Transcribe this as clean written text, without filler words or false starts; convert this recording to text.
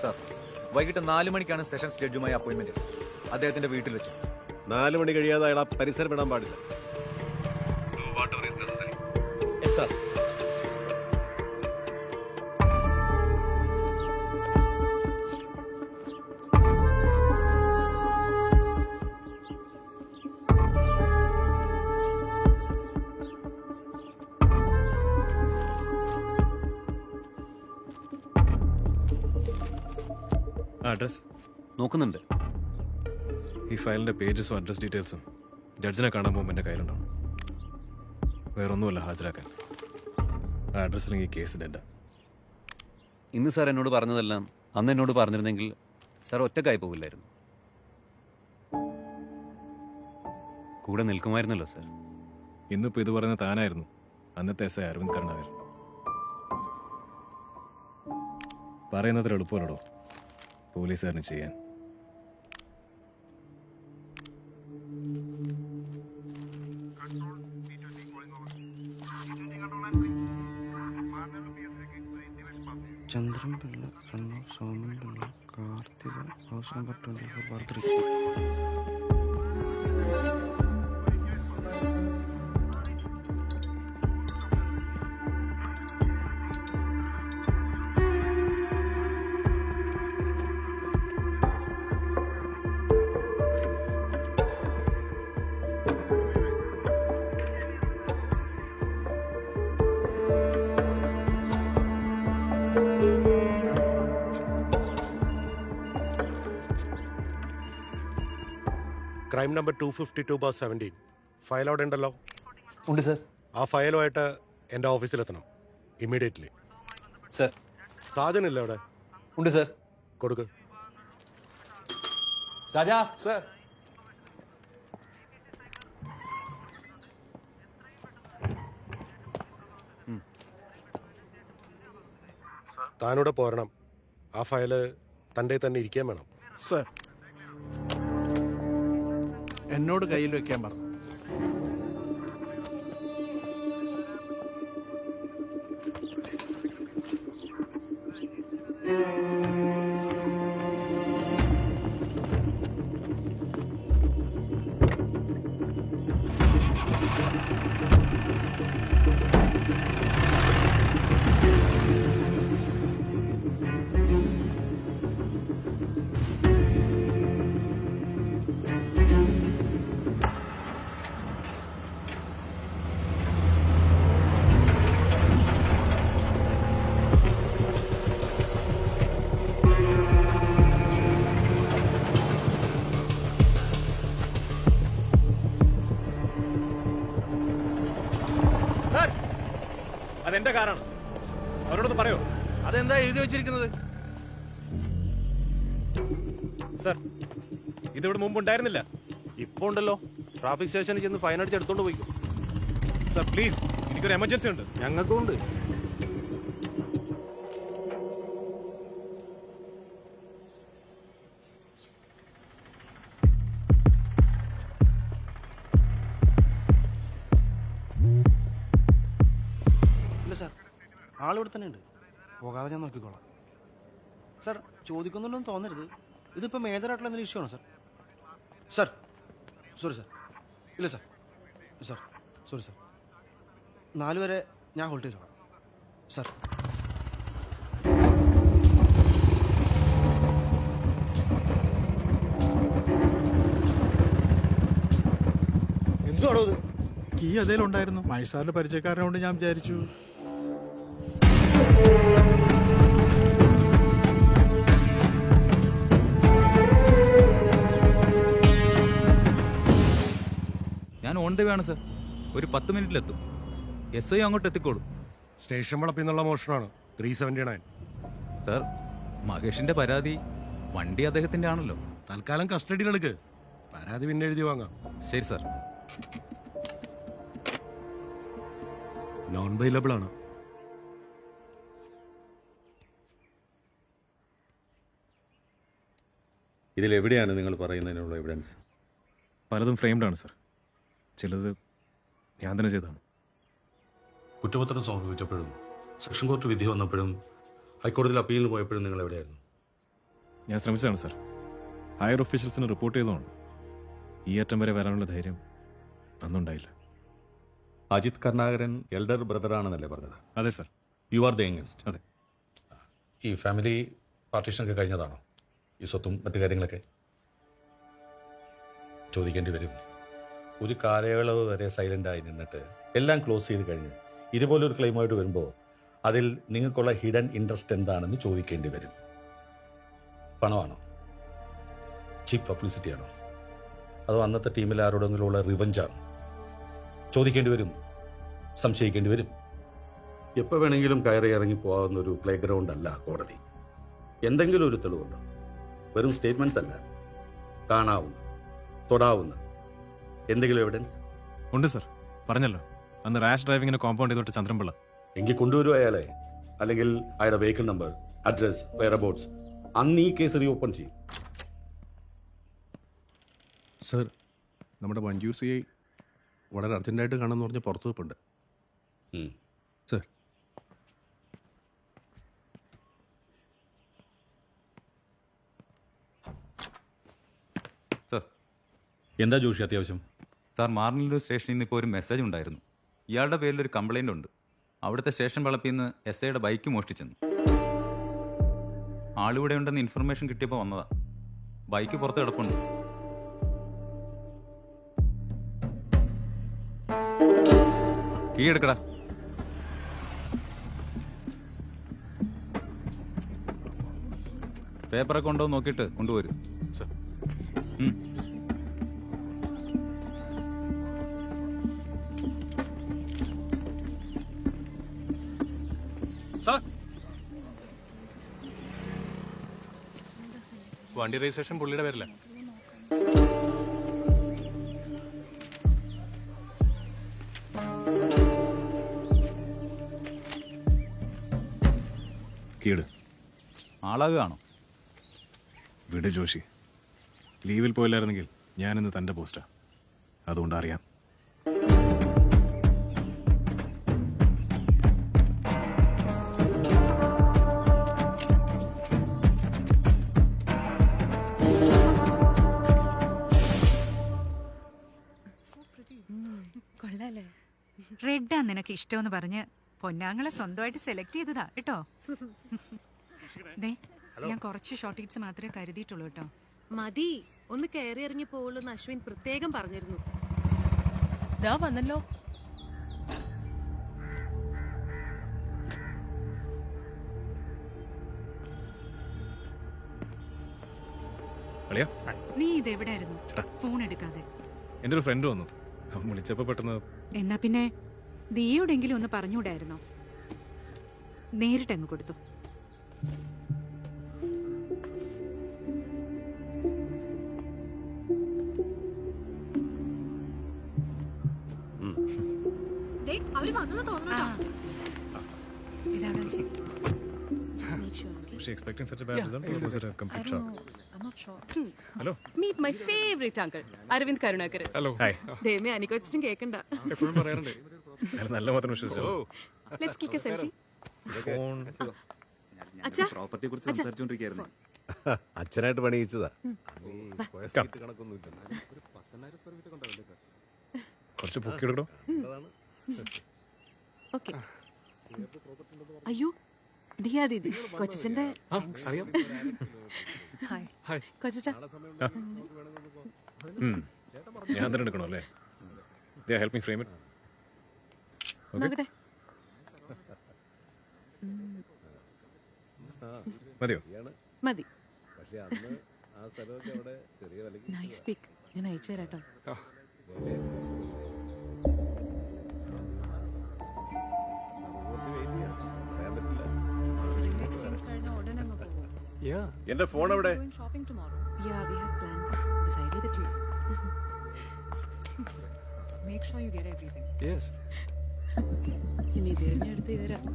Sir, വൈകിട്ട് 4 മണിക്കാണ് sessions ജഡ്ജുമായി appointment. അദ്ദേഹത്തിന്റെ വീട്ടിൽ വെച്ച്. 4 മണി കഴിയാതെ അയാൾ ആ പരിസരം വിടാൻ പാടില്ല. Yes sir. അഡ്രസ് നോക്കുന്നുണ്ട്. ഈ ഫയലിൻ്റെ പേജസും അഡ്രസ് ഡീറ്റെയിൽസും ജഡ്ജിനെ കാണാൻ പോകുമ്പോൾ എൻ്റെ കയ്യിലുണ്ടാവും. വേറൊന്നുമല്ല ഹാജരാക്കാൻ. ആ അഡ്രസ്സിലെങ്കിൽ ഈ കേസ് ഡെഡാ. ഇന്ന് സാർ എന്നോട് പറഞ്ഞതെല്ലാം അന്ന് എന്നോട് പറഞ്ഞിരുന്നെങ്കിൽ സാർ ഒറ്റക്കായി പോകില്ലായിരുന്നു. കൂടെ നിൽക്കുമായിരുന്നല്ലോ സാർ. ഇന്നിപ്പോൾ ഇത് പറയുന്ന താനായിരുന്നു അന്നത്തെ എസ് ഐ അരവിന്ദ് കരുണാകരൻ. പറയുന്നത്ര എളുപ്പമല്ലടോ പോലീസുകാരന് ചെയ്യാൻ. Chandran Pillai, Kannur Soman Pillai, Karthika, house number 24 birth. Crime number 252/17 file അവിടെ ഉണ്ടല്ലോ. ഉണ്ട് സാർ. ആ ഫയലുമായിട്ട് എൻ്റെ ഓഫീസിലെത്തണം ഇമ്മീഡിയറ്റ്ലി. സാർ. സാജനില്ല അവിടെ? ഉണ്ട് സാർ. കൊടുക്ക്. രാജാ സർ. താനൂടെ പോരണം. ആ ഫയല് തൻ്റെ തന്നെ ഇരിക്കാൻ വേണം. സർ, എന്നോട് കയ്യിൽ വെക്കാൻ പറഞ്ഞു. അതെന്റെ കാറാണ്. അവരോടൊന്ന് പറയോ? അതെന്താ എഴുതി വെച്ചിരിക്കുന്നത്? സർ, ഇതിവിടെ മുമ്പ് ഉണ്ടായിരുന്നില്ല. ഇപ്പോൾ ഉണ്ടല്ലോ. ട്രാഫിക് സ്റ്റേഷനിൽ ചെന്ന് ഫൈൻ അടിച്ച് എടുത്തോണ്ട് പോയിക്കും. സർ പ്ലീസ്, എനിക്കൊരു എമർജൻസി ഉണ്ട്. ഞങ്ങൾക്കും ഉണ്ട്. ഇല്ല സാർ, ആളിവിടെ തന്നെ ഉണ്ട്. പോകാതെ ഞാൻ നോക്കിക്കോളാം. സാർ, ചോദിക്കുന്നുണ്ടെന്ന് തോന്നരുത്. ഇതിപ്പോൾ മേജറായിട്ടുള്ള എന്തെങ്കിലും ഇഷ്യൂ ആണോ സാർ? Sir, sorry sir. ഇല്ല സാർ. Sir, sorry sir. 4 വരെ ഞാൻ ഹോൾഡ് ചെയ്തോളാം സാർ. എന്തുവാണോ ഇത്? കീ അതേലുണ്ടായിരുന്നു. മൈസാറിന്റെ പരിചയക്കാരനോട് ഞാൻ വിചാരിച്ചു. ഞാൻ ഓൺ ദ വേ ആണ് സാർ. ഒരു 10 മിനിറ്റിലെത്തും. എസ് ഐ അങ്ങോട്ട് എത്തിക്കോളും. സ്റ്റേഷൻ വളപ്പിൽ നിന്നുള്ള മോഷണമാണ് 379. സാർ, മഹേഷിന്റെ പരാതി വണ്ടി അദ്ദേഹത്തിന്റെ ആണല്ലോ. തൽക്കാലം കസ്റ്റഡിയിലെടുക്ക്. പരാതി പിന്നെ എഴുതി വാങ്ങാം. ശരി സാർ. നോൺ ബെയിലബിൾ ആണ്. ഇതിലെവിടെയാണ് നിങ്ങൾ പറയുന്നതിനുള്ള എവിഡൻസ്? പലതും ഫ്രെയിംഡ് ആണ് സർ. ചിലത് ഞാൻ തന്നെ ചെയ്തതാണ്. കുറ്റപത്രം സമർപ്പിച്ചപ്പോഴും സെഷൻ കോർട്ട് വിധി വന്നപ്പോഴും ഹൈക്കോടതിയിൽ അപ്പീലിന് പോയപ്പോഴും നിങ്ങൾ എവിടെയായിരുന്നു? ഞാൻ ശ്രമിച്ചതാണ് സാർ. ഹയർ ഒഫീഷ്യൽസിന് റിപ്പോർട്ട് ചെയ്തതാണ്. ഈ അറ്റം വരെ വരാനുള്ള ധൈര്യം അന്നുണ്ടായില്ല. അജിത് കരുണാകരൻ എൽഡർ ബ്രദറാണെന്നല്ലേ പറഞ്ഞത്? അതെ sir. You are the youngest. അതെ. ഈ ഫാമിലി പാർട്ടീഷനൊക്കെ കഴിഞ്ഞതാണോ? ഈ സ്വത്തും മറ്റു കാര്യങ്ങളൊക്കെ ചോദിക്കേണ്ടി വരും. ഒരു കാലയളവ് വരെ സൈലൻ്റായി നിന്നിട്ട് എല്ലാം ക്ലോസ് ചെയ്ത് കഴിഞ്ഞ് ഇതുപോലൊരു ക്ലെയിമായിട്ട് വരുമ്പോൾ അതിൽ നിങ്ങൾക്കുള്ള ഹിഡൻ ഇൻട്രസ്റ്റ് എന്താണെന്ന് ചോദിക്കേണ്ടി വരും. പണമാണോ? ചീപ്പ് പബ്ലിസിറ്റി ആണോ? അതോ അന്നത്തെ ടീമിൽ ആരോടെങ്കിലും ഉള്ള റിവഞ്ചാണോ? ചോദിക്കേണ്ടി വരും, സംശയിക്കേണ്ടി വരും. എപ്പോൾ വേണമെങ്കിലും കയറി ഇറങ്ങി പോകാവുന്ന ഒരു പ്ലേ ഗ്രൗണ്ട് അല്ല കോടതി. എന്തെങ്കിലും ഒരു തെളിവുണ്ടോ? വെറും സ്റ്റേറ്റ്മെന്റ്സ് അല്ല, കാണാവുന്ന, തൊടാവുന്ന എന്തെങ്കിലും എവിഡൻസ് ഉണ്ട് സാർ. പറഞ്ഞല്ലോ, അന്ന് റാഷ് ഡ്രൈവിങ്ങിന് കോമ്പൗണ്ട് ചെയ്തോട്ട് ചന്ദ്രൻപിള്ള. എങ്കിൽ കൊണ്ടുവരും അയാളെ, അല്ലെങ്കിൽ അയാളുടെ വെഹിക്കിൾ നമ്പർ, അഡ്രസ്, വെയറബോട്ട്സ്. അന്ന് ഈ കേസ് റീഓപ്പൺ ചെയ്യും. സർ, നമ്മുടെ മഞ്ജൂർ സി ഐ വളരെ അർജൻറ്റായിട്ട് കാണാമെന്ന് പറഞ്ഞ് പുറത്തു വെപ്പുണ്ട്. Sir, sir. എന്താ ജോഷി അത്യാവശ്യം? സാർ, മാർണിലൂർ സ്റ്റേഷനിൽ നിന്ന് ഇപ്പോൾ ഒരു മെസ്സേജ് ഉണ്ടായിരുന്നു. ഇയാളുടെ പേരിൽ ഒരു കംപ്ലൈൻ്റ് ഉണ്ട്. അവിടുത്തെ സ്റ്റേഷൻ വളപ്പിൽ നിന്ന് എസ് ഐയുടെ ബൈക്ക് മോഷ്ടിച്ചെന്ന്. ആളിവിടെ ഉണ്ടെന്ന് ഇൻഫർമേഷൻ കിട്ടിയപ്പോൾ വന്നതാ. ബൈക്ക് പുറത്ത് കിടപ്പുണ്ട്. കീ എടുക്കടാ. പേപ്പറൊക്കെ ഉണ്ടോ നോക്കിയിട്ട് കൊണ്ടുവരും. വണ്ടി രജിസ്ട്രേഷൻ പുള്ളിയുടെ പേരില്ല. കീട് ആളാകുകയാണോ? വിട് ജോഷി. ലീവിൽ പോയില്ലായിരുന്നെങ്കിൽ ഞാനിന്ന് തൻ്റെ പോസ്റ്റാ. അതുകൊണ്ട് അറിയാം. കൊള്ളാലേ. റെഡാ നിനക്ക് ഇഷ്ടമെന്ന് പറഞ്ഞ് പൊന്നാങ്ങളെ സ്വന്തമായിട്ട് സെലക്ട് ചെയ്തതാ കേട്ടോ. ദേ, ഞാൻ കുറച്ച് ഷോർട്ട് ഹീറ്റ്സ് മാത്രമേ കരുതിയിട്ടുള്ളൂ കേട്ടോ. മതി, ഒന്ന് കയറി ഇറങ്ങി പോവുള്ളൂ എന്ന് അശ്വിൻ പ്രത്യേകം പറഞ്ഞിരുന്നു. ദാ വന്നല്ലോ. അളിയാ, നീ ഇതെവിടായിരുന്നു? ഫോൺ എടുക്കാതെ. എൻ്റെ ഒരു ഫ്രണ്ട് വന്നു. അവൻ വിളിച്ചപ്പോൾ പെട്ടെന്ന്. എന്നാ പിന്നെ ദിയോടെങ്കിലും ഒന്ന് പറഞ്ഞുകൂടായിരുന്നോ? നേരിട്ടങ്ങ് കൊടുത്തു. ഇതാണ് ശരി. Was she expecting such a bad result or was it a complete shock? I'm not sure. Hello. Meet my favorite uncle, Aravind Karunakaran. Hello. Hi. ദൈവമേ, അനിക്കൊച്ചും കേൾക്കണ്ട. എപ്പോഴും പറയാറുണ്ട്. അയാൾ നല്ല മാത്രം വിശ്വസിച്ചോ. Let's click a selfie. Phone. അച്ഛാ, പ്രോപ്പർട്ടിയെ കുറിച്ച് സംസാരിച്ചുകൊണ്ടിരിക്കുകയായിരുന്നു. അച്ഛനായിട്ട് പണിയിച്ചതാ. കുറച്ച് പൊക്കി എടുക്കണോ? ഓക്കെ. അയ്യോ, ദിയാ ദീദി, കൊച്ചന്റെ. ഹായ് കൊച്ച. ഞാൻ തന്നെ എടുക്കണോ അല്ലേ? Help me frame it. നോക്കട്ടെ. മതിയോ? മതി. നൈസ് പിക്ക്. ഞാൻ അയച്ചു തരാട്ടോ. എന്റെ ഫോൺ എവിടെ? Yeah, we have plans. Decide ചെയ്തിട്ടില്ല. Make sure you get everything. ഇനി ഇത് കഴിഞ്ഞെടുത്ത് വരാം.